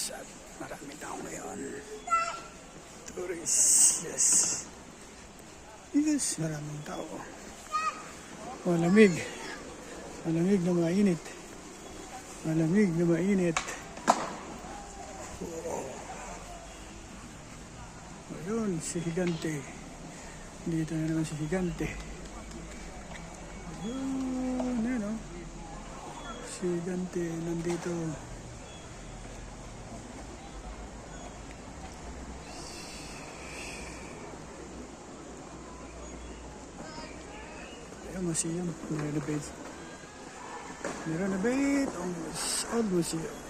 At marami tao ngayon. Tourists, yes. Yes, maraming tao. Malamig. Malamig na mainit. Malamig na mainit. Oh. Ayun, si Higante. Dito na naman si Higante. Ayun, ayun o. Si Higante nandito. Ayun, museum. Nirenovate. Nirenovate ang old museum.